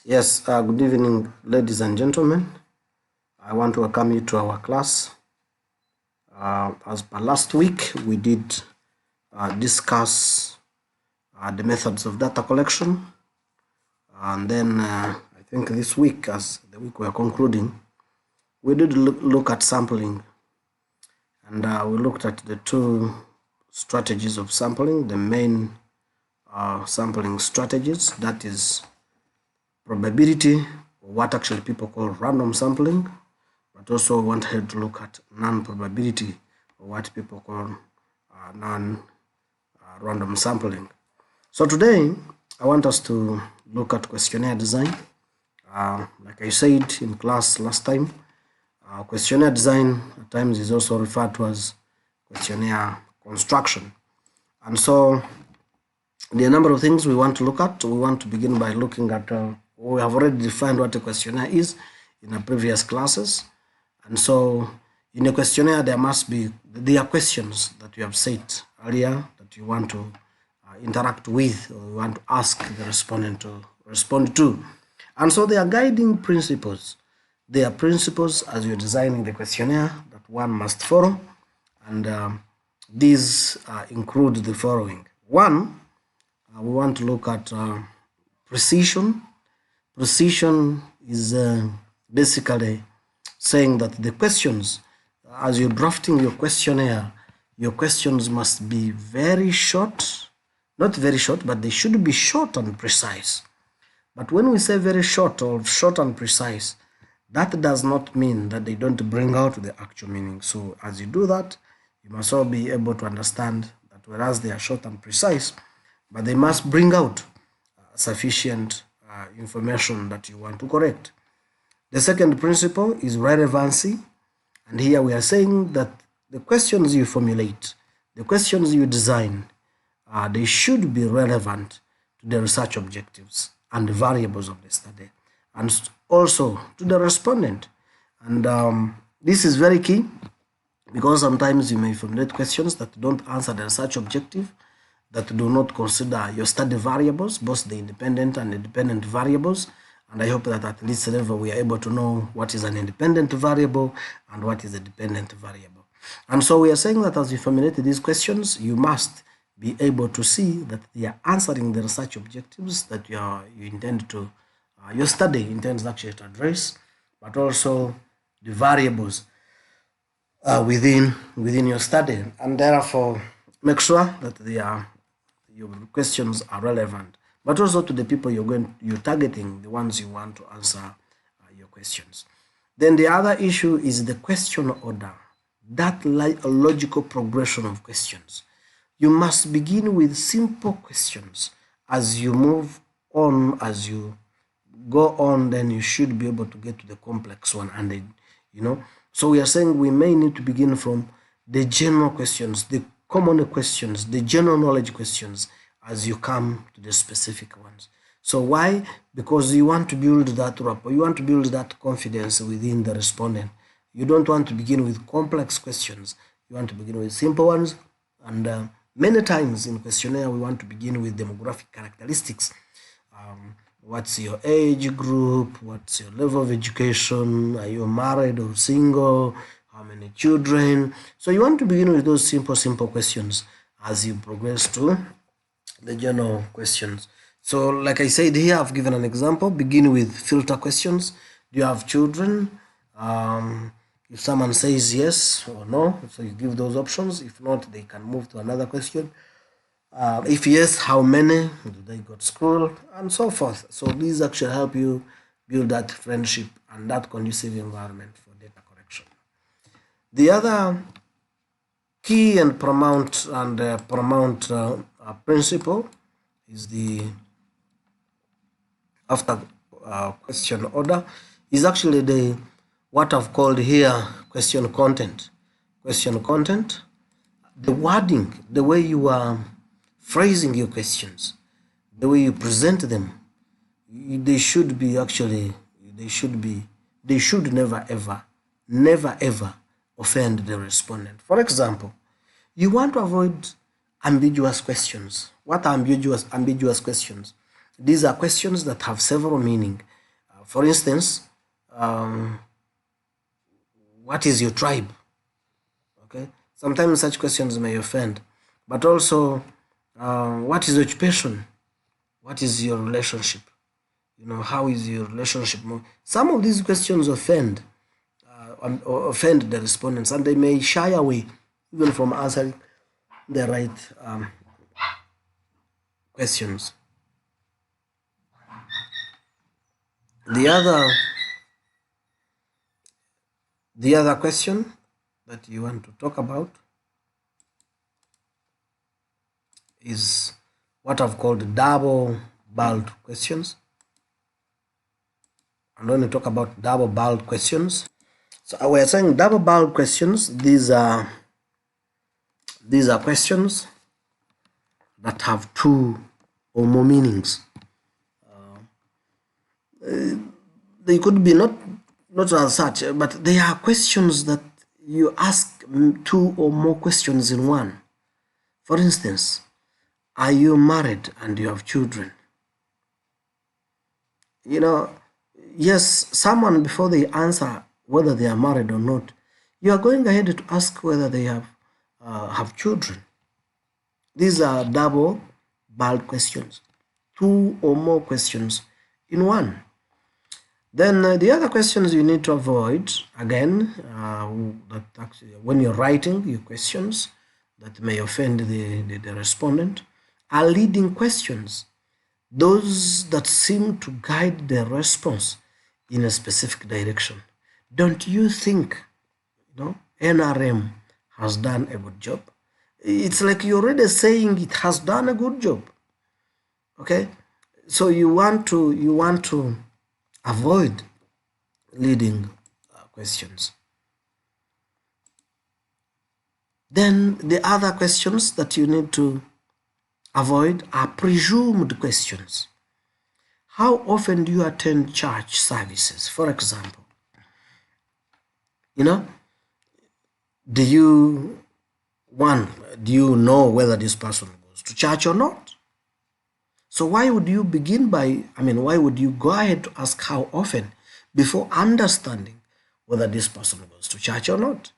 Yes, good evening, ladies and gentlemen. I want to welcome you to our class. As per last week, we did discuss the methods of data collection. And then I think this week, as the week we are concluding, we did look at sampling. And we looked at the two strategies of sampling, the main sampling strategies, that is probability, or what actually people call random sampling, but also wanted to look at non-probability, or what people call non-random sampling. So today, I want us to look at questionnaire design. Like I said in class last time, questionnaire design at times is also referred to as questionnaire construction. And so there are a number of things we want to look at. We want to begin by looking at, we have already defined what a questionnaire is in our previous classes. And so in a questionnaire, there are questions that you have set earlier that you want to interact with, or you want to ask the respondent to respond to. And so they are guiding principles. They are principles as you're designing the questionnaire that one must follow. And these include the following. One, we want to look at precision. Precision is basically saying that the questions, as you're drafting your questionnaire, your questions must be very short, not very short, but they should be short and precise. But when we say very short or short and precise, that does not mean that they don't bring out the actual meaning. So as you do that, you must all be able to understand that whereas they are short and precise, but they must bring out sufficient information that you want to correct. The second principle is relevancy. And here we are saying that the questions you formulate, the questions you design, they should be relevant to the research objectives and the variables of the study, and also to the respondent. And this is very key, because sometimes you may formulate questions that don't answer the research objective, that do not consider your study variables, both the independent and independent variables. And I hope that at this level we are able to know what is an independent variable and what is a dependent variable. And so we are saying that as you formulate these questions, you must be able to see that they are answering the research objectives that you intend to, your study intends actually to address, but also the variables within your study. And therefore, make sure that your questions are relevant, but also to the people you're targeting, the ones you want to answer your questions. Then the other issue is the question order, that logical progression of questions. You must begin with simple questions. As you move on, as you go on, then you should be able to get to the complex one. And then, so we are saying we may need to begin from the general questions, the common questions, the general knowledge questions, as you come to the specific ones. So why? Because you want to build that rapport, you want to build that confidence within the respondent. You don't want to begin with complex questions. You want to begin with simple ones. And many times in questionnaire, we want to begin with demographic characteristics. What's your age group? What's your level of education? Are you married or single? How many children? So you want to begin with those simple questions as you progress to the general questions. So like I said here, I've given an example. Begin with filter questions. Do you have children? If someone says yes or no, so you give those options. If not, they can move to another question. If yes, how many? Do they go to school? And so forth. So these actually help you build that friendship and that conducive environment for data collection. The other key and paramount principle is the after question order is actually the what I've called here question content. Question content, the wording, the way you are phrasing your questions, the way you present them, they should never ever offend the respondent. For example, you want to avoid ambiguous questions. What are ambiguous questions? These are questions that have several meanings. For instance, what is your tribe? Okay, sometimes such questions may offend. But also, what is occupation? What is your relationship? How is your relationship? Some of these questions offend the respondents, and they may shy away even from answering the right questions. The other question that you want to talk about is what I've called double-barreled questions. And when we talk about double-barreled questions, so we're saying double-barreled questions, these are questions that have two or more meanings. They could be not as such, but they are questions that you ask two or more questions in one. For instance, are you married and you have children? Yes, someone, before they answer whether they are married or not, you are going ahead to ask whether they have children. These are double-barreled questions, two or more questions in one. Then the other questions you need to avoid, again, that actually, when you're writing your questions that may offend the respondent, are leading questions, those that seem to guide the response in a specific direction. Don't you think NRM has done a good job? It's like you're already saying it has done a good job. Okay, so you want to avoid leading questions. Then the other questions that you need to avoid are presumed questions. How often do you attend church services? For example, do you know whether this person goes to church or not? So why would you why would you go ahead to ask how often before understanding whether this person goes to church or not?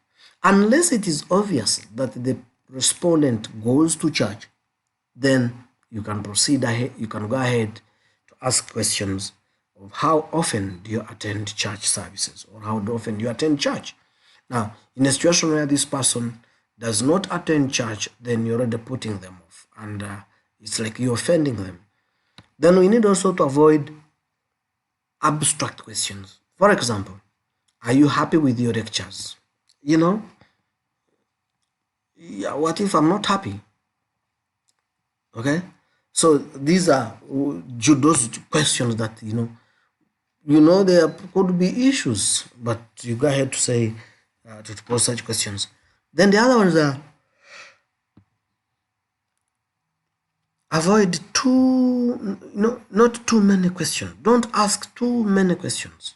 Unless it is obvious that the respondent goes to church, then you can proceed ahead. You can go ahead to ask questions of how often do you attend church services, or how often do you attend church. Now, in a situation where this person does not attend church, then you're already putting them off, and it's like you're offending them. Then we need also to avoid abstract questions. For example, are you happy with your lectures? What if I'm not happy? Okay, so these are those questions that there could be issues, but you go ahead to say to pose such questions. Then the other ones are avoid not too many questions. Don't ask too many questions.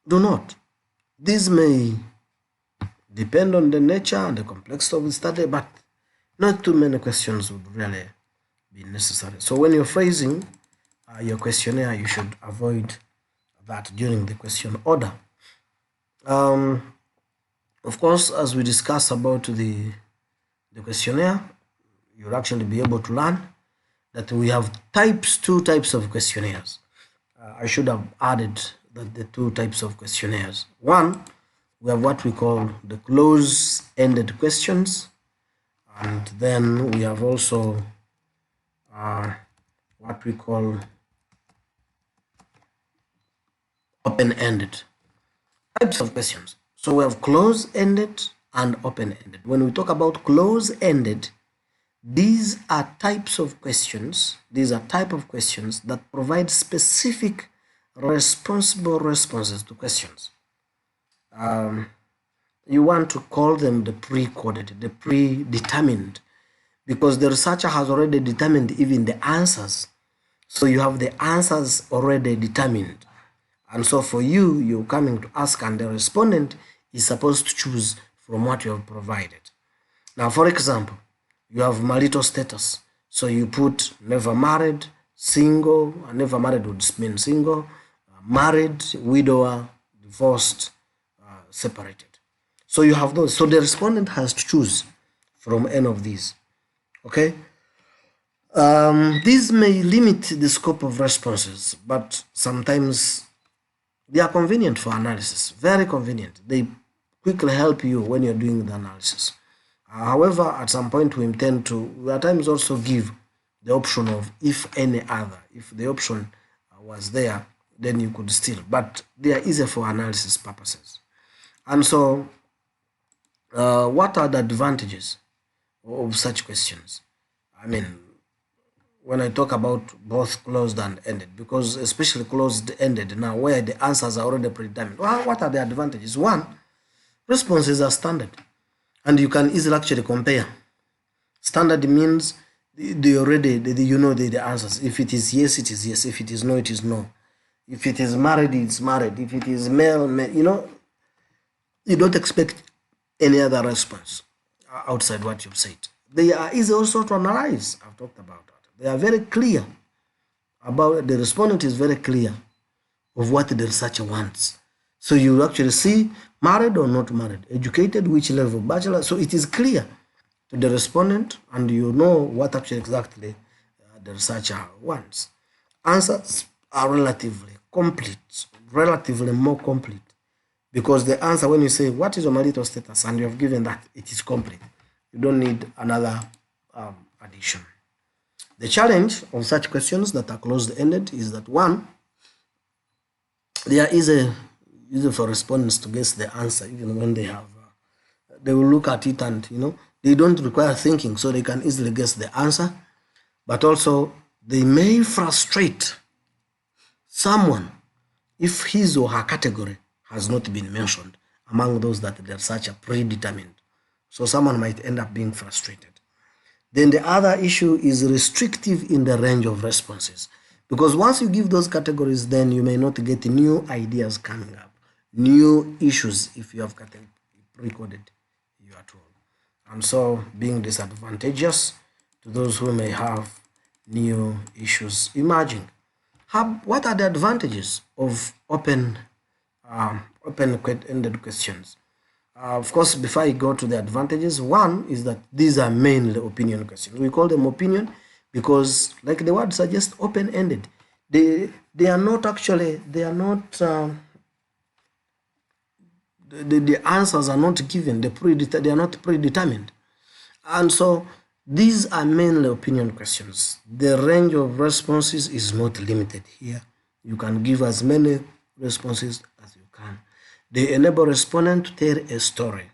Do not. These may depend on the nature and the complexity of the study, but not too many questions would really be necessary. So when you're phrasing your questionnaire, you should avoid that during the question order. Of course, as we discuss about the questionnaire, you'll actually be able to learn that we have two types of questionnaires. I should have added that the two types of questionnaires. One, we have what we call the close-ended questions, and then we have also what we call open-ended types of questions. So we have close-ended and open-ended. When we talk about close-ended, these are types of questions. These are type of questions that provide specific responsible responses to questions. You want to call them the pre-coded, the predetermined, because the researcher has already determined even the answers. So you have the answers already determined. And so for you, you're coming to ask, and the respondent is supposed to choose from what you have provided. Now, for example, you have marital status. So you put never married, single, and never married would mean single, married, widower, divorced, separated. So you have those. So the respondent has to choose from any of these. Okay. These may limit the scope of responses, but sometimes they are convenient for analysis. Very convenient. They quickly help you when you're doing the analysis. However, at some point we intend to at times also give the option of if any other. If the option was there, then you could still. But they are easier for analysis purposes. And so, what are the advantages of such questions? I mean, when I talk about both closed and ended, because especially closed-ended now, where the answers are already predetermined. Well, what are the advantages? One, responses are standard, and you can easily actually compare. Standard means you know the answers. If it is yes, it is yes. If it is no, it is no. If it is married, it's married. If it is male, male. You don't expect any other response outside what you've said. They are easy also to analyze. I've talked about that. They are very clear about, the respondent is very clear of what the researcher wants. So you actually see married or not married, educated, which level, bachelor. So it is clear to the respondent, and you know what actually exactly the researcher wants. Answers are relatively complete, relatively more complete, because the answer, when you say what is your marital status and you have given that, it is complete. You don't need another addition. The challenge of such questions that are closed-ended is that, one, they are easy for respondents to guess the answer, even when they have, they will look at it and, they don't require thinking, so they can easily guess the answer. But also, they may frustrate someone if his or her category has not been mentioned among those that the researcher predetermined. So someone might end up being frustrated. Then the other issue is restrictive in the range of responses, because once you give those categories, then you may not get new ideas coming up, new issues if you have recorded you at all. And so being disadvantageous to those who may have new issues emerging. What are the advantages of open-ended questions? Of course, before I go to the advantages, one is that these are mainly opinion questions. We call them opinion because, like the word suggests, open-ended. They are not actually, the answers are not given, they are not predetermined. And so these are mainly opinion questions. The range of responses is not limited here. You can give as many responses as you can. They enable respondent to tell a story.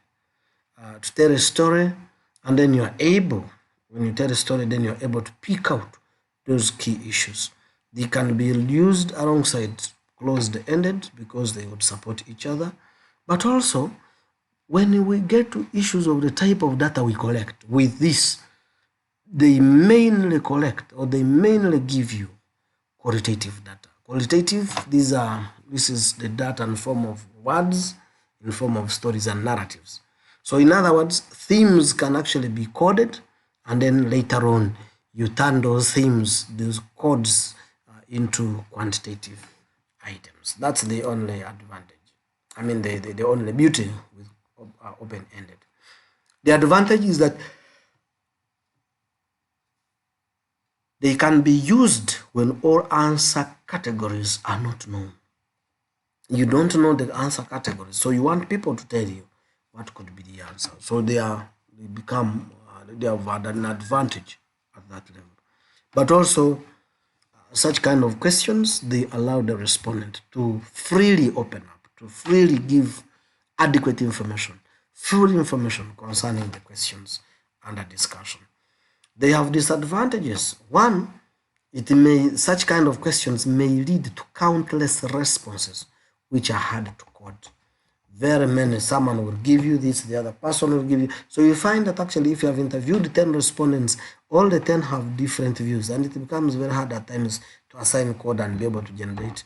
And then you are able, when you tell a story, then you're able to pick out those key issues. They can be used alongside closed-ended because they would support each other. But also, when we get to issues of the type of data we collect, with this, they mainly collect, or they mainly give you qualitative data. Qualitative, this is the data in form of words, in form of stories and narratives. So in other words, themes can actually be coded, and then later on, you turn those themes, those codes, into quantitative items. That's the only advantage. I mean, the only beauty with open-ended. The advantage is that they can be used when all answer categories are not known. You don't know the answer categories, so you want people to tell you what could be the answer. So they have an advantage at that level. But also, such kind of questions, they allow the respondent to freely open up, to freely give adequate information, full information concerning the questions under discussion. They have disadvantages. One, such kind of questions may lead to countless responses which are hard to code. Very many, someone will give you this, the other person will give you. So you find that actually if you have interviewed 10 respondents, all the 10 have different views, and it becomes very hard at times to assign code and be able to generate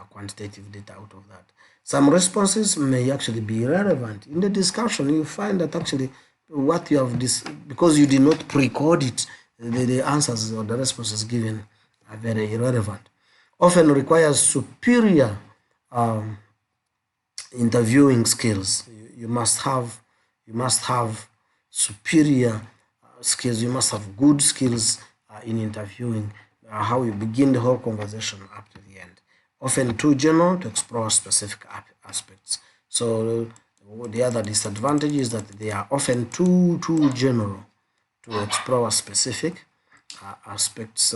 quantitative data out of that. Some responses may actually be irrelevant. In the discussion, you find that actually what you have because you did not pre-code it, the answers or the responses given are very irrelevant. often requires superior interviewing skills. You must have superior skills. You must have good skills in interviewing, how you begin the whole conversation up to the end. Often too general to explore specific aspects. So the other disadvantage is that they are often too general to explore specific aspects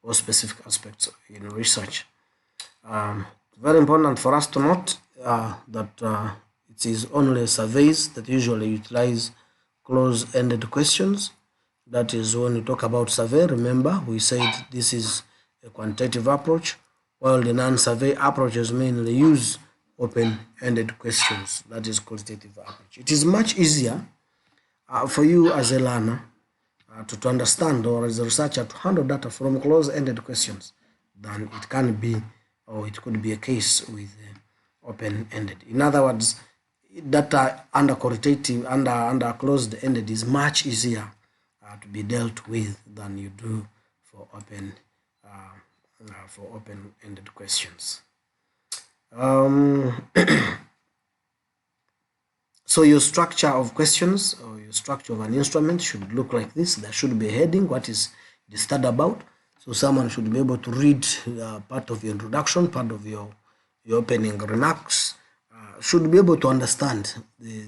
or specific aspects in research. Very important for us to note that it is only surveys that usually utilize close-ended questions. That is, when we talk about survey, remember we said this is a quantitative approach, while the non-survey approaches mainly use open-ended questions. That is qualitative approach. It is much easier for you as a learner to understand, or as a researcher to handle data from close-ended questions than it can be, or it could be a case with open-ended. In other words, data under qualitative, under closed-ended is much easier to be dealt with than you do for open-ended questions. So your structure of questions, or your structure of an instrument, should look like this. There should be a heading. What is the study about? So someone should be able to read part of your introduction, part of your opening remarks, should be able to understand the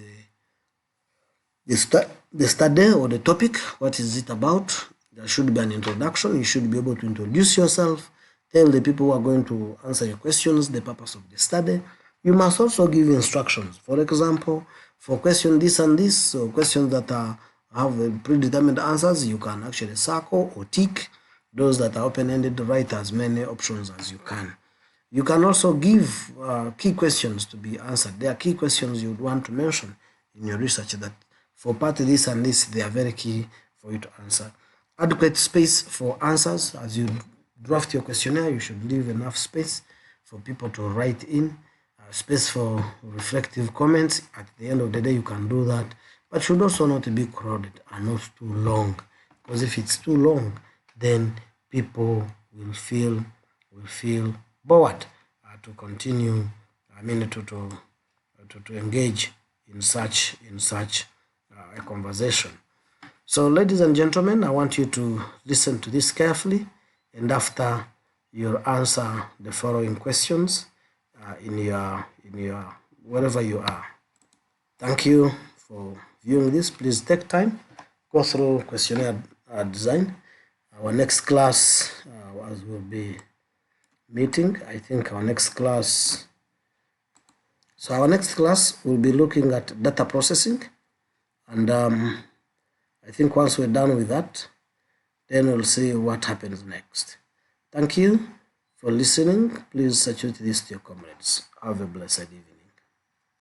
study or the topic. What is it about? There should be an introduction. You should be able to introduce yourself, tell the people who are going to answer your questions the purpose of the study. You must also give instructions. For example, for question this and this, so questions that have predetermined answers, you can actually circle or tick. Those that are open-ended, write as many options as you can. You can also give key questions to be answered. There are key questions you would want to mention in your research that for part of this and this, they are very key for you to answer. Adequate space for answers. As you draft your questionnaire, you should leave enough space for people to write in. Space for reflective comments. At the end of the day, you can do that, but should also not be crowded and not too long, because if it's too long, then people will feel bored to continue. To engage in such a conversation. So, ladies and gentlemen, I want you to listen to this carefully, and after you'll answer the following questions in your wherever you are. Thank you for viewing this. Please take time, go through questionnaire design. Our next class, as we'll be meeting, I think our next class. So our next class will be looking at data processing, and I think once we're done with that, then we'll see what happens next. Thank you for listening. Please circulate this to your comrades. Have a blessed evening.